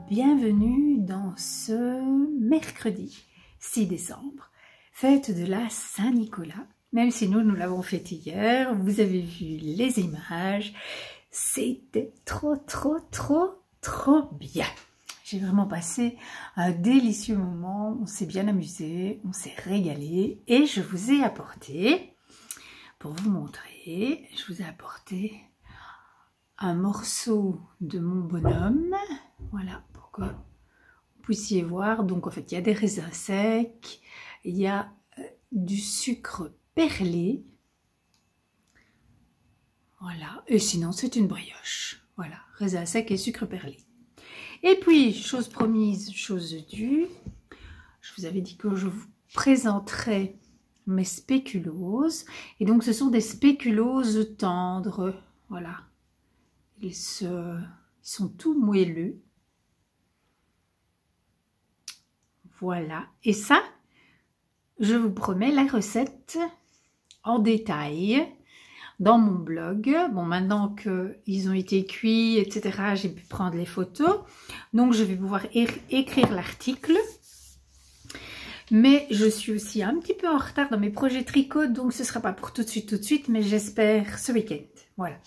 bienvenue dans ce mercredi 6 décembre, fête de la Saint-Nicolas. Même si nous l'avons fêté hier, vous avez vu les images, c'était trop bien. J'ai vraiment passé un délicieux moment, on s'est bien amusé, on s'est régalé et je vous ai apporté, pour vous montrer, je vous ai apporté un morceau de mon bonhomme, voilà, pour que vous puissiez voir. Donc en fait, il y a des raisins secs, il y a du sucre perlé, voilà, et sinon c'est une brioche, voilà, raisins secs et sucre perlé. Et puis, chose promise, chose due, je vous avais dit que je vous présenterai mes spéculoos, et donc ce sont des spéculoos tendres, voilà. Ils sont tout moelleux. Voilà. Et ça, je vous promets la recette en détail dans mon blog. Bon, maintenant qu'ils ont été cuits, etc., j'ai pu prendre les photos. Donc, je vais pouvoir écrire l'article. Mais je suis aussi un petit peu en retard dans mes projets tricot, donc ce ne sera pas pour tout de suite, mais j'espère ce week-end. Voilà.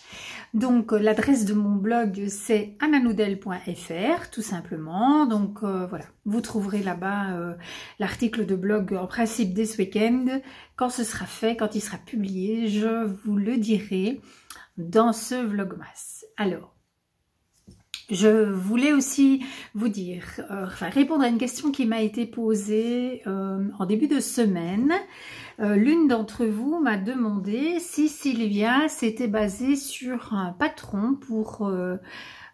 Donc l'adresse de mon blog c'est annanoudel.fr tout simplement. Donc voilà, vous trouverez là-bas l'article de blog en principe dès ce week-end. Quand ce sera fait, quand il sera publié, je vous le dirai dans ce vlogmas. Alors, je voulais aussi vous dire, répondre à une question qui m'a été posée en début de semaine. L'une d'entre vous m'a demandé si Sylvia s'était basée sur un patron pour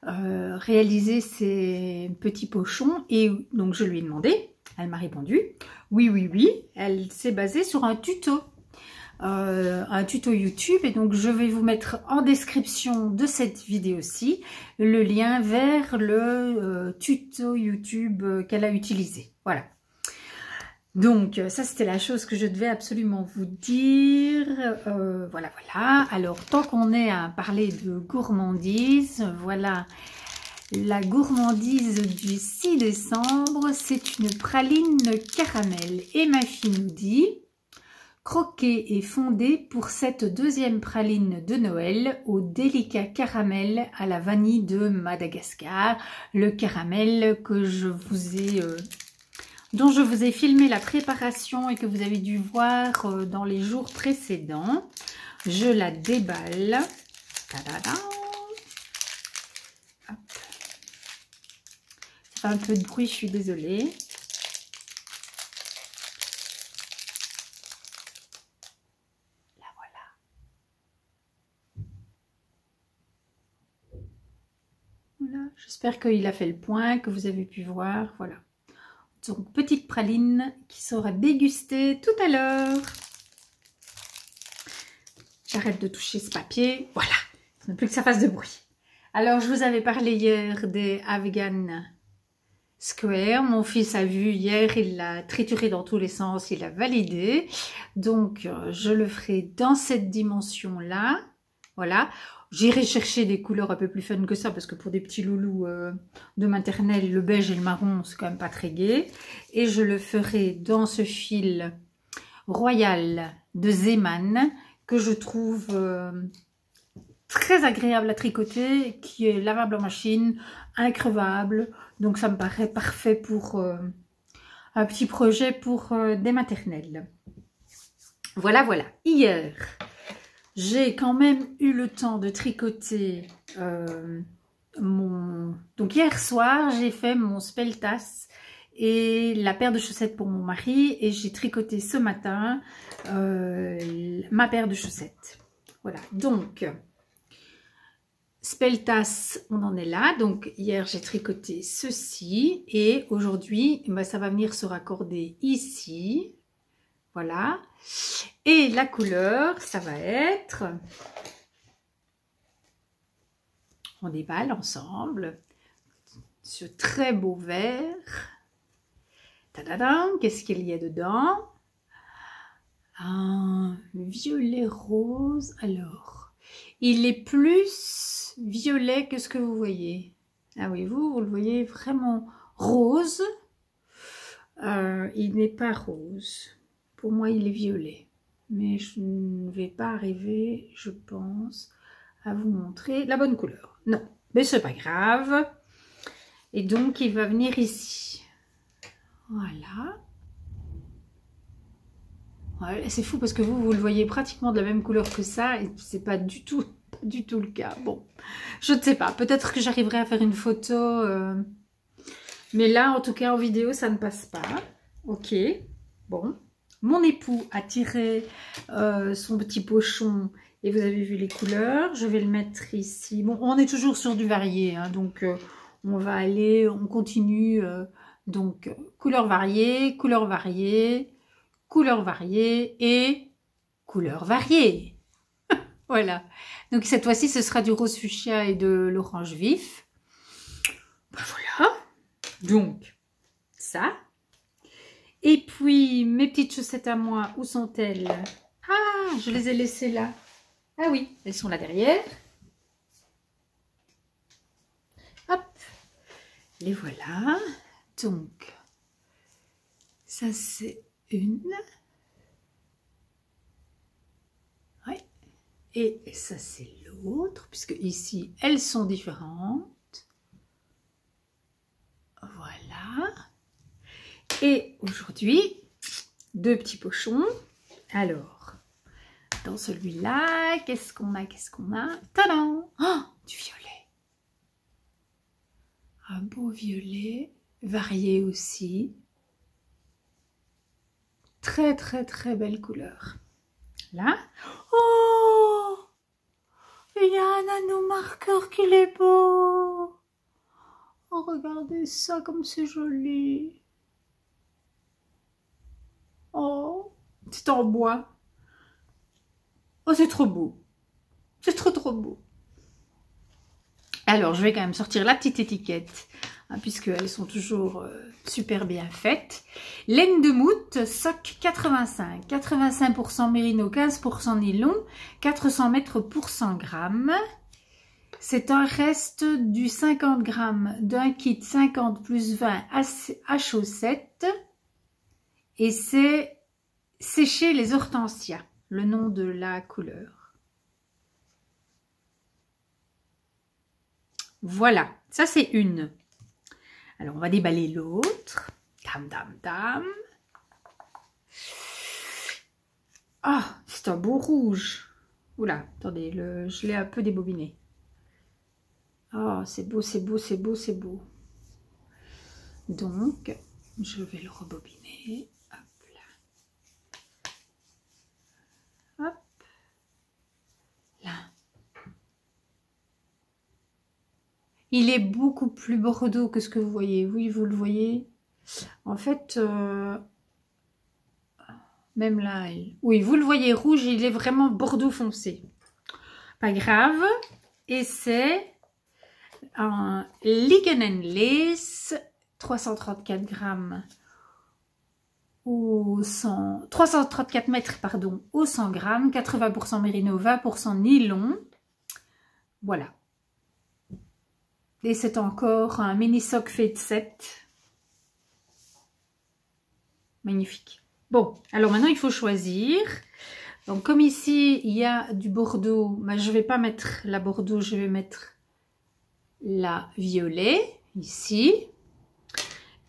réaliser ses petits pochons. Et donc je lui ai demandé, elle m'a répondu, oui, elle s'est basée sur un tuto YouTube, et donc je vais vous mettre en description de cette vidéo-ci le lien vers le tuto YouTube qu'elle a utilisé. Voilà. Donc ça c'était la chose que je devais absolument vous dire. Voilà. Alors tant qu'on est à parler de gourmandise, voilà la gourmandise du 6 décembre, c'est une praline caramel. Et ma fille nous dit: croquer et fonder pour cette deuxième praline de Noël au délicat caramel à la vanille de Madagascar. Le caramel que je vous ai, dont je vous ai filmé la préparation et que vous avez dû voir dans les jours précédents. Je la déballe. Ta-da-da. Hop. Ça fait un peu de bruit, je suis désolée. J'espère qu'il a fait le point, que vous avez pu voir. Voilà. Donc, petite praline qui sera dégustée tout à l'heure. J'arrête de toucher ce papier. Voilà. Il ne plus que ça fasse de bruit. Alors, je vous avais parlé hier des Afghan Square. Mon fils a vu hier, il l'a trituré dans tous les sens, il a validé. Donc, je le ferai dans cette dimension-là. Voilà. J'irai chercher des couleurs un peu plus fun que ça, parce que pour des petits loulous de maternelle, le beige et le marron, c'est quand même pas très gai. Et je le ferai dans ce fil royal de Zeman, que je trouve très agréable à tricoter, qui est lavable en machine, increvable. Donc ça me paraît parfait pour un petit projet pour des maternelles. Voilà. Hier, j'ai quand même eu le temps de tricoter Donc hier soir, j'ai fait mon speltas et la paire de chaussettes pour mon mari. Et j'ai tricoté ce matin ma paire de chaussettes. Voilà, donc speltas, on en est là. Donc hier, j'ai tricoté ceci. Et aujourd'hui, ça va venir se raccorder ici. Voilà. Et la couleur, ça va être... On déballe ensemble. Ce très beau vert. Tadadam, qu'est-ce qu'il y a dedans? Un violet rose. Alors, il est plus violet que ce que vous voyez. Ah oui, vous le voyez vraiment rose. Il n'est pas rose. Pour moi, il est violet. Mais je ne vais pas arriver, je pense, à vous montrer la bonne couleur. Non, mais c'est pas grave. Et donc, il va venir ici. Voilà. Ouais, c'est fou parce que vous le voyez pratiquement de la même couleur que ça et c'est pas du tout le cas. Bon, je ne sais pas. Peut-être que j'arriverai à faire une photo. Mais là, en tout cas, en vidéo, ça ne passe pas. Ok. Bon. Mon époux a tiré son petit pochon et vous avez vu les couleurs. Je vais le mettre ici. Bon, on est toujours sur du varié, hein, donc on va aller, on continue. Donc, couleurs variées, couleurs variées, couleurs variées et couleurs variées. Voilà. Donc, cette fois-ci, ce sera du rose fuchsia et de l'orange vif. Ben, voilà. Donc, ça. Et puis, mes petites chaussettes à moi, où sont-elles? Ah, je les ai laissées là. Ah oui, elles sont là derrière. Hop, les voilà. Donc, ça c'est une. Ouais. Et ça c'est l'autre, puisque ici, elles sont différentes. Voilà. Et aujourd'hui, deux petits pochons. Alors, dans celui-là, qu'est-ce qu'on a? Tadam! Oh, du violet. Un beau violet, varié aussi. Très, très, très belle couleur. Là. Oh! Il y a un anneau marqueur qu'il est beau. Oh, regardez ça comme c'est joli. Oh, c'est en bois. Oh, c'est trop beau. C'est trop, trop beau. Alors, je vais quand même sortir la petite étiquette, hein, puisqu'elles sont toujours super bien faites. Laine de moute, soc 85. 85% mérino, 15% nylon, 400 mètres pour 100 grammes. C'est un reste du 50 grammes d'un kit 50 plus 20 à chaussettes. Et c'est sécher les hortensias, le nom de la couleur. Voilà, ça c'est une. Alors on va déballer l'autre. Dam, dam, dam. Ah, c'est un beau rouge. Oula, attendez, je l'ai un peu débobiné. Oh, c'est beau, c'est beau, c'est beau, c'est beau. Donc, je vais le rebobiner. Hop, là. Il est beaucoup plus bordeaux que ce que vous voyez. Oui, vous le voyez. En fait, même là, oui, vous le voyez rouge, il est vraiment bordeaux foncé. Pas grave. Et c'est un Liegen Lace, 334 grammes. 334 mètres, pardon, au 100 grammes, 80% mérino, 20% nylon. Voilà. Et c'est encore un mini sock fade set. Magnifique. Bon, alors maintenant il faut choisir. Donc comme ici il y a du bordeaux, mais je ne vais pas mettre la bordeaux, je vais mettre la violet ici.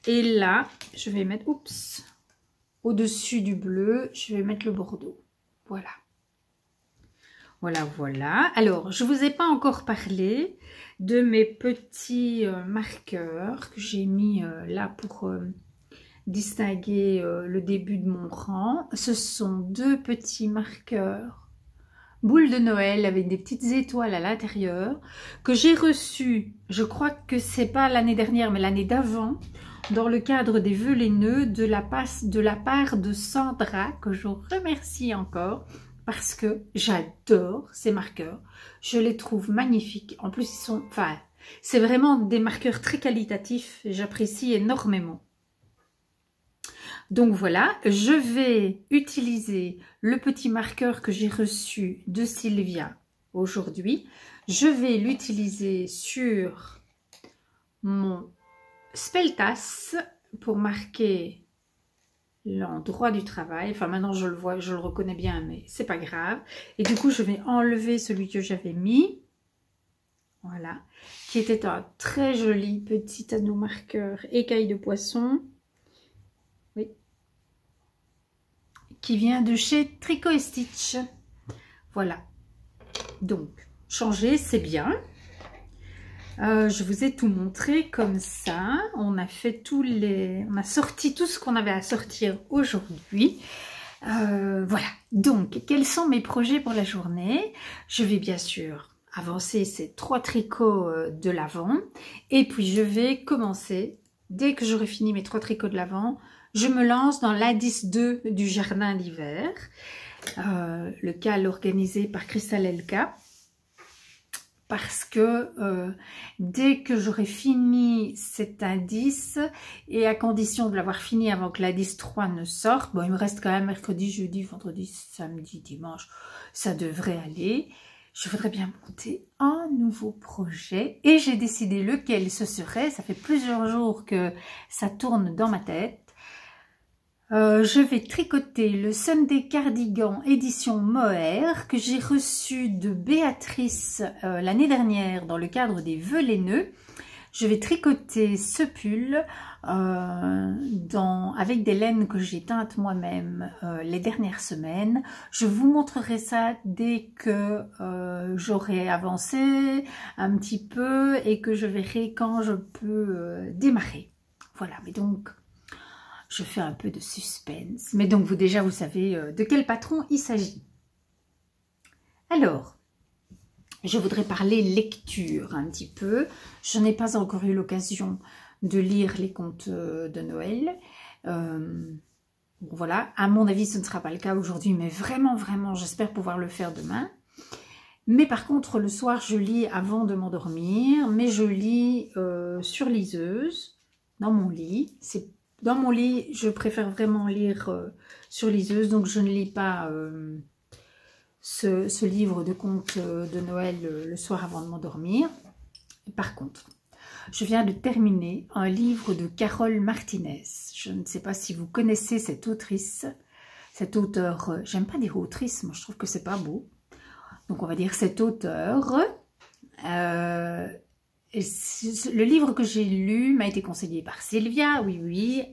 Et là, je vais mettre, oups, au-dessus du bleu, je vais mettre le bordeaux. Voilà. Voilà, voilà. Alors, je ne vous ai pas encore parlé de mes petits marqueurs que j'ai mis là pour distinguer le début de mon rang. Ce sont deux petits marqueurs boule de Noël avec des petites étoiles à l'intérieur que j'ai reçus, je crois que c'est pas l'année dernière mais l'année d'avant, dans le cadre des vœux laineux de la part de Sandra, que je remercie encore parce que j'adore ces marqueurs. Je les trouve magnifiques. En plus, ils sont, enfin, c'est vraiment des marqueurs très qualitatifs. J'apprécie énormément. Donc voilà, je vais utiliser le petit marqueur que j'ai reçu de Sylvia aujourd'hui. Je vais l'utiliser sur mon speltas pour marquer l'endroit du travail. Enfin, maintenant, je le vois, je le reconnais bien, mais c'est pas grave. Et du coup, je vais enlever celui que j'avais mis. Voilà. Qui était un très joli petit anneau marqueur écaille de poisson. Oui. Qui vient de chez Tricot & Stitch. Voilà. Donc, changer, c'est bien. Je vous ai tout montré comme ça. On a fait on a sorti tout ce qu'on avait à sortir aujourd'hui. Voilà. Donc, quels sont mes projets pour la journée? Je vais bien sûr avancer ces 3 tricots de l'avant. Et puis, je vais commencer, dès que j'aurai fini mes 3 tricots de l'avant, je me lance dans l'indice 2 du jardin d'hiver. Le cal organisé par Crystal Elka. Parce que dès que j'aurai fini cet indice, et à condition de l'avoir fini avant que l'indice 3 ne sorte, bon, il me reste quand même mercredi, jeudi, vendredi, samedi, dimanche, ça devrait aller. Je voudrais bien monter un nouveau projet et j'ai décidé lequel ce serait. Ça fait plusieurs jours que ça tourne dans ma tête. Je vais tricoter le Sunday Cardigan édition Mohair que j'ai reçu de Béatrice l'année dernière dans le cadre des vœux laineux. Je vais tricoter ce pull avec des laines que j'ai teintes moi-même les dernières semaines. Je vous montrerai ça dès que j'aurai avancé un petit peu et que je verrai quand je peux démarrer. Voilà, mais donc... je fais un peu de suspense. Mais donc, déjà, vous savez de quel patron il s'agit. Alors, je voudrais parler lecture un petit peu. Je n'ai pas encore eu l'occasion de lire les contes de Noël. Bon, voilà, à mon avis, ce ne sera pas le cas aujourd'hui, mais vraiment, vraiment, j'espère pouvoir le faire demain. Mais par contre, le soir, je lis avant de m'endormir, mais je lis sur liseuse, dans mon lit. Dans mon lit, je préfère vraiment lire sur liseuse, donc je ne lis pas ce livre de contes de Noël le soir avant de m'endormir. Par contre, je viens de terminer un livre de Carole Martinez. Je ne sais pas si vous connaissez cette autrice, cet auteur. J'aime pas dire autrice, moi je trouve que c'est pas beau. Donc on va dire cet auteur. Le livre que j'ai lu m'a été conseillé par Sylvia, oui,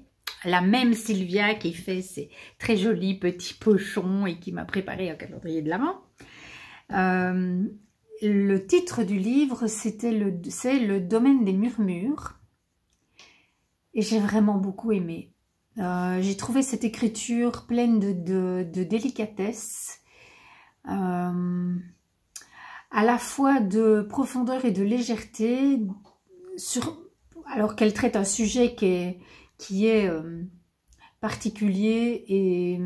la même Sylvia qui fait ces très jolis petits pochons et qui m'a préparé un calendrier de l'Avent. Le titre du livre, c'est le domaine des murmures. Et j'ai vraiment beaucoup aimé. J'ai trouvé cette écriture pleine de délicatesse. À la fois de profondeur et de légèreté, alors qu'elle traite un sujet qui est particulier et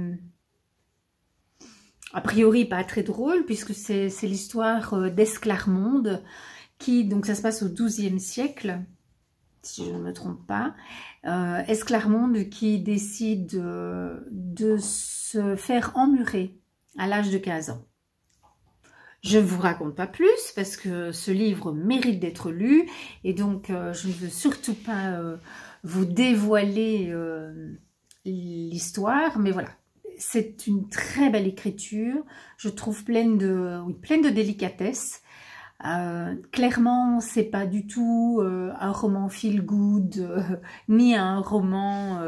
a priori pas très drôle, puisque c'est l'histoire d'Esclarmonde, donc ça se passe au XIIe siècle, si je ne me trompe pas. Esclarmonde qui décide de se faire emmurer à l'âge de 15 ans. Je ne vous raconte pas plus parce que ce livre mérite d'être lu et donc je ne veux surtout pas vous dévoiler l'histoire, mais voilà, c'est une très belle écriture, je trouve pleine de délicatesse. Clairement, c'est pas du tout un roman feel good ni un roman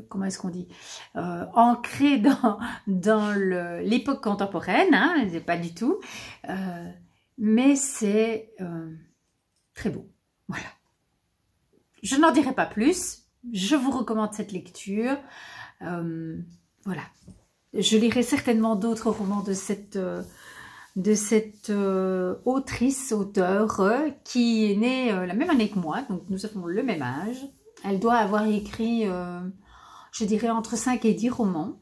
comment est-ce qu'on dit, ancré dans l'époque contemporaine, hein, pas du tout, mais c'est très beau. Voilà. Je n'en dirai pas plus, je vous recommande cette lecture. Voilà. Je lirai certainement d'autres romans de cette auteur qui est née la même année que moi, donc nous avons le même âge. Elle doit avoir écrit, je dirais, entre 5 et 10 romans.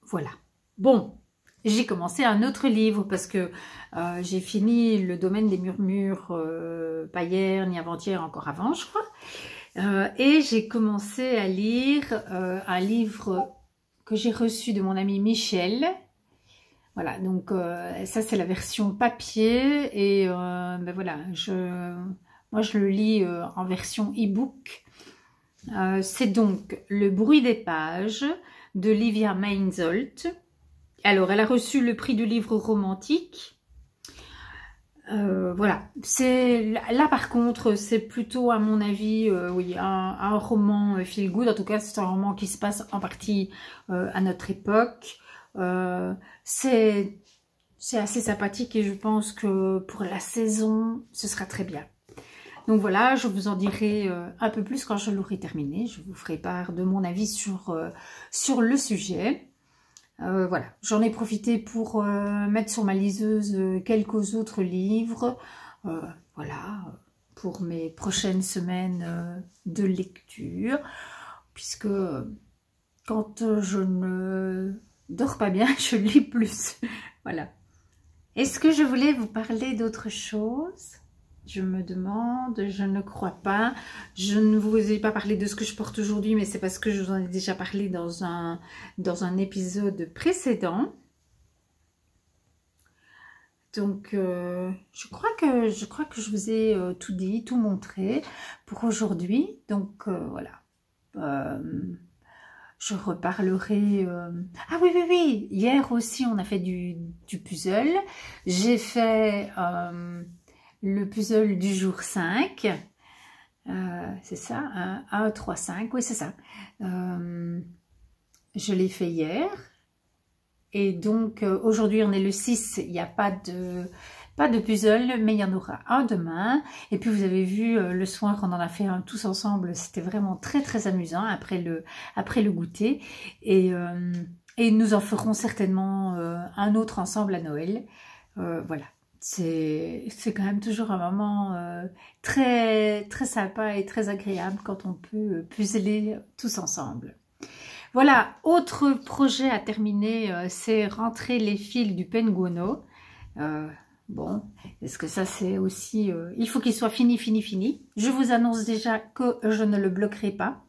Voilà. Bon, j'ai commencé un autre livre parce que j'ai fini le domaine des murmures, pas hier ni avant-hier, encore avant, je crois. Et j'ai commencé à lire un livre que j'ai reçu de mon ami Michel, Voilà, donc ça c'est la version papier et ben voilà, moi je le lis en version e-book. C'est donc Le bruit des pages de Livia Meinzold. Alors, elle a reçu le prix du livre romantique. Voilà, là par contre, c'est plutôt à mon avis, oui, un roman feel good. En tout cas, c'est un roman qui se passe en partie à notre époque. C'est assez sympathique et je pense que pour la saison, ce sera très bien. Donc voilà, je vous en dirai un peu plus quand je l'aurai terminé. Je vous ferai part de mon avis sur le sujet. Voilà, j'en ai profité pour mettre sur ma liseuse quelques autres livres. Voilà, pour mes prochaines semaines de lecture. Puisque quand je ne dors pas bien, je lis plus. Voilà. Est-ce que je voulais vous parler d'autre chose ? Je me demande, je ne crois pas. Je ne vous ai pas parlé de ce que je porte aujourd'hui, mais c'est parce que je vous en ai déjà parlé dans un épisode précédent. Donc, je crois que je vous ai tout dit, tout montré pour aujourd'hui. Donc, voilà. Je reparlerai... Ah oui, oui, oui. Hier aussi, on a fait du puzzle. J'ai fait... le puzzle du jour 5, c'est ça, 1, 3, 5, oui c'est ça. Je l'ai fait hier. Et donc aujourd'hui on est le 6, il n'y a pas de puzzle, mais il y en aura un demain. Et puis vous avez vu le soir on en a fait un tous ensemble, c'était vraiment très très amusant après le goûter. Et nous en ferons certainement un autre ensemble à Noël. Voilà. C'est quand même toujours un moment très, très sympa et très agréable quand on peut puzzler tous ensemble. Voilà, autre projet à terminer, c'est rentrer les fils du penguono. Bon, est-ce que ça c'est aussi... il faut qu'il soit fini, fini, fini. Je vous annonce déjà que je ne le bloquerai pas.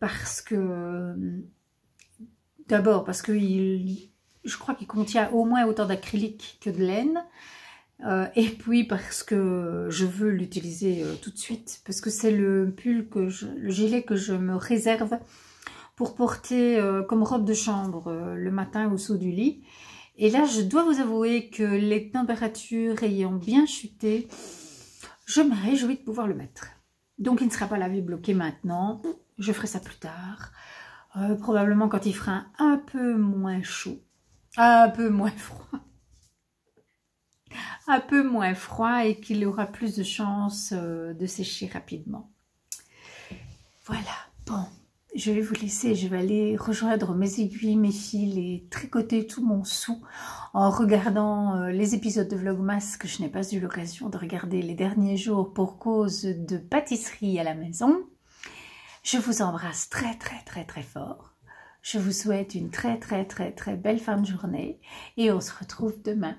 Parce que... D'abord parce que je crois qu'il contient au moins autant d'acrylique que de laine. Et puis parce que je veux l'utiliser tout de suite. Parce que c'est le gilet que je me réserve pour porter comme robe de chambre le matin au saut du lit. Et là, je dois vous avouer que les températures ayant bien chuté, je me réjouis de pouvoir le mettre. Donc il ne sera pas lavé bloqué maintenant. Je ferai ça plus tard. Probablement quand il fera un peu moins chaud. Un peu moins froid. Un peu moins froid et qu'il aura plus de chances de sécher rapidement. Voilà, bon, je vais vous laisser, je vais aller rejoindre mes aiguilles, mes fils et tricoter tout mon sou en regardant les épisodes de Vlogmas que je n'ai pas eu l'occasion de regarder les derniers jours pour cause de pâtisserie à la maison. Je vous embrasse très très très très fort. Je vous souhaite une très très très très belle fin de journée et on se retrouve demain.